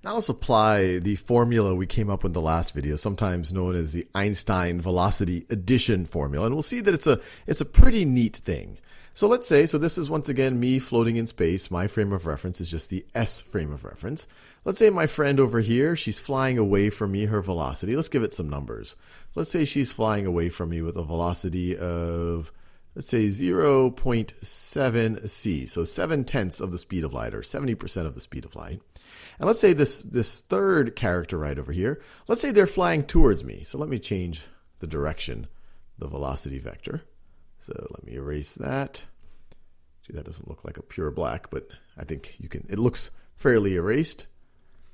Now let's apply the formula we came up with in the last video, sometimes known as the Einstein velocity addition formula. And we'll see that it's a pretty neat thing. So let's say, so this is once again me floating in space. My frame of reference is just the S frame of reference. Let's say my friend over here, she's flying away from me, her velocity. Let's give it some numbers. Let's say she's flying away from me with a velocity of, let's say 0.7 c, so 7/10 of the speed of light, or 70% of the speed of light. And let's say this third character right over here, let's say they're flying towards me. So let me change the direction, the velocity vector. So let me erase that. See, that doesn't look like a pure black, but I think you can, it looks fairly erased.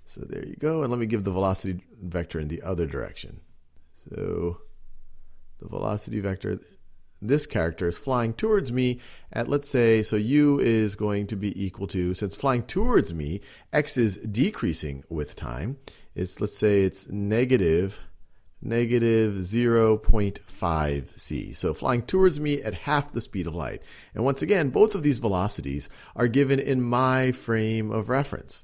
So there you go. And let me give the velocity vector in the other direction. So the velocity vector, this character is flying towards me at, let's say, so u is going to be equal to, since flying towards me, x is decreasing with time. It's, let's say it's negative 0.5 c. So flying towards me at half the speed of light. And once again, both of these velocities are given in my frame of reference.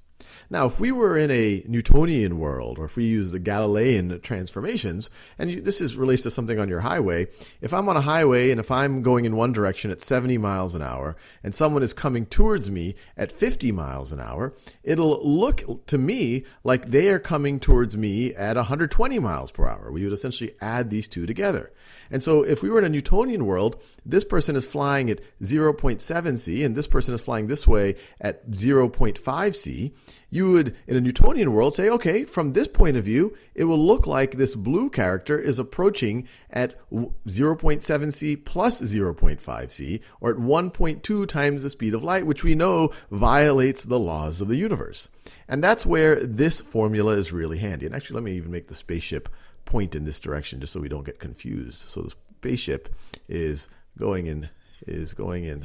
Now, if we were in a Newtonian world, or if we use the Galilean transformations, and this relates to something on your highway, if I'm on a highway and if I'm going in one direction at 70 miles an hour and someone is coming towards me at 50 miles an hour, it'll look to me like they are coming towards me at 120 miles per hour. We would essentially add these two together. And so if we were in a Newtonian world, this person is flying at 0.7 c and this person is flying this way at 0.5 c, you would, in a Newtonian world, say, okay, from this point of view, it will look like this blue character is approaching at 0.7 c plus 0.5 c, or at 1.2 times the speed of light, which we know violates the laws of the universe. And that's where this formula is really handy. And actually, let me even make the spaceship point in this direction just so we don't get confused. So the spaceship is going in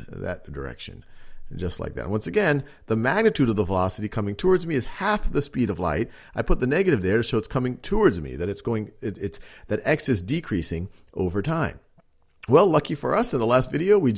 that direction, just like that. Once again, the magnitude of the velocity coming towards me is half the speed of light. I put the negative there to show it's coming towards me, that that x is decreasing over time. Well, lucky for us, in the last video, we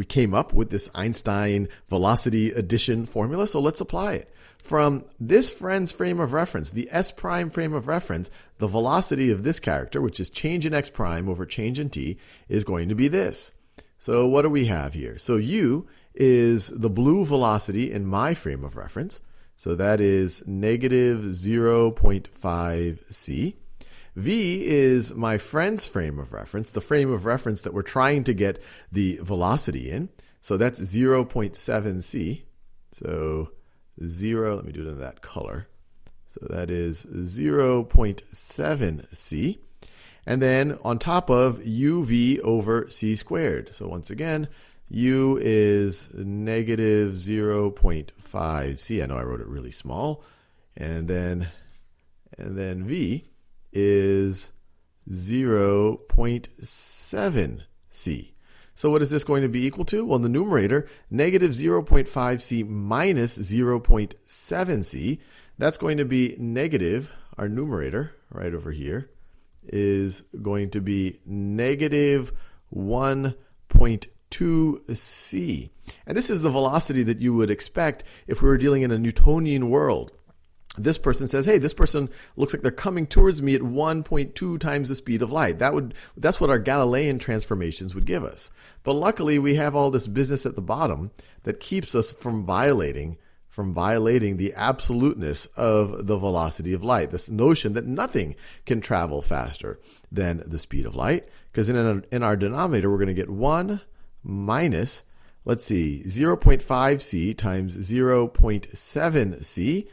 came up with this Einstein velocity addition formula, so let's apply it. From this friend's frame of reference, the S prime frame of reference, the velocity of this character, which is change in x prime over change in t, is going to be this. So what do we have here? So u is the blue velocity in my frame of reference. So that is negative 0.5 c. V is my friend's frame of reference, the frame of reference that we're trying to get the velocity in. So that's 0.7 c. So 0, let me do it in that color. So that is 0.7 c. And then on top of uv over c squared. So once again, u is negative 0.5 c. I know I wrote it really small. And then v is 0.7 c. So what is this going to be equal to? Well, in the numerator, negative 0.5 c minus 0.7 c. That's going to be negative, our numerator right over here, is going to be negative 1.2 c. And this is the velocity that you would expect if we were dealing in a Newtonian world. This person says, hey, this person looks like they're coming towards me at 1.2 times the speed of light. That's what our Galilean transformations would give us. But luckily, we have all this business at the bottom that keeps us from violating the absoluteness of the velocity of light, this notion that nothing can travel faster than the speed of light. Because in our denominator, we're going to get 1 minus, let's see, 0.5 c times 0.7 c.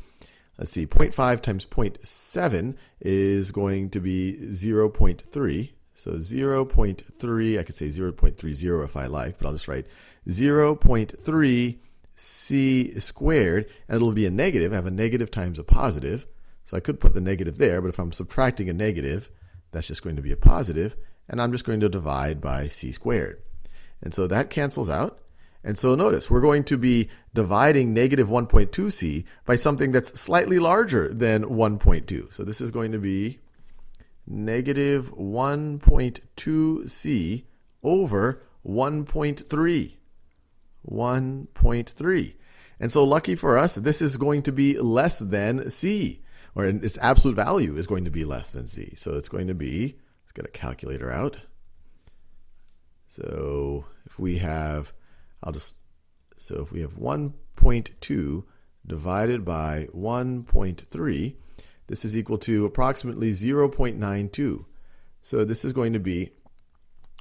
Let's see, 0.5 times 0.7 is going to be 0.3. So 0.3, I could say 0.30 if I like, but I'll just write 0.3 c squared, and it'll be a negative. I have a negative times a positive. So I could put the negative there, but if I'm subtracting a negative, that's just going to be a positive, and I'm just going to divide by c squared. And so that cancels out. And so notice, we're going to be dividing negative 1.2 c by something that's slightly larger than 1.2. So this is going to be negative 1.2 c over 1.3. 1.3. And so lucky for us, this is going to be less than c, or its absolute value is going to be less than c. So it's going to be, let's get a calculator out. So if we have, if we have 1.2 divided by 1.3, this is equal to approximately 0.92. So this is going to be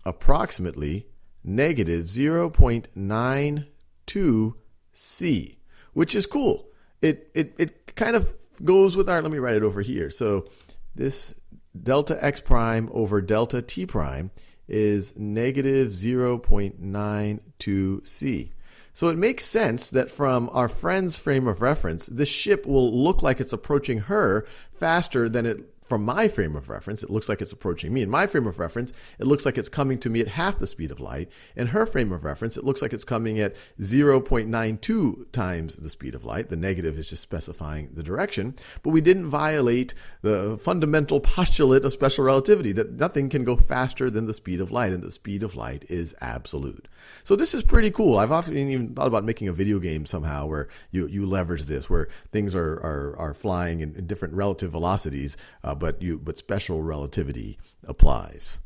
approximately negative 0.92c, which is cool. It kind of goes with our, let me write it over here. So this delta x prime over delta t prime is negative 0.92c. So it makes sense that from our friend's frame of reference, this ship will look like it's approaching her faster than it, from my frame of reference, it looks like it's approaching me. In my frame of reference, it looks like it's coming to me at half the speed of light. In her frame of reference, it looks like it's coming at 0.92 times the speed of light. The negative is just specifying the direction. But we didn't violate the fundamental postulate of special relativity, that nothing can go faster than the speed of light, and the speed of light is absolute. So this is pretty cool. I've often even thought about making a video game somehow where you leverage this, where things are flying in different relative velocities, but special relativity applies.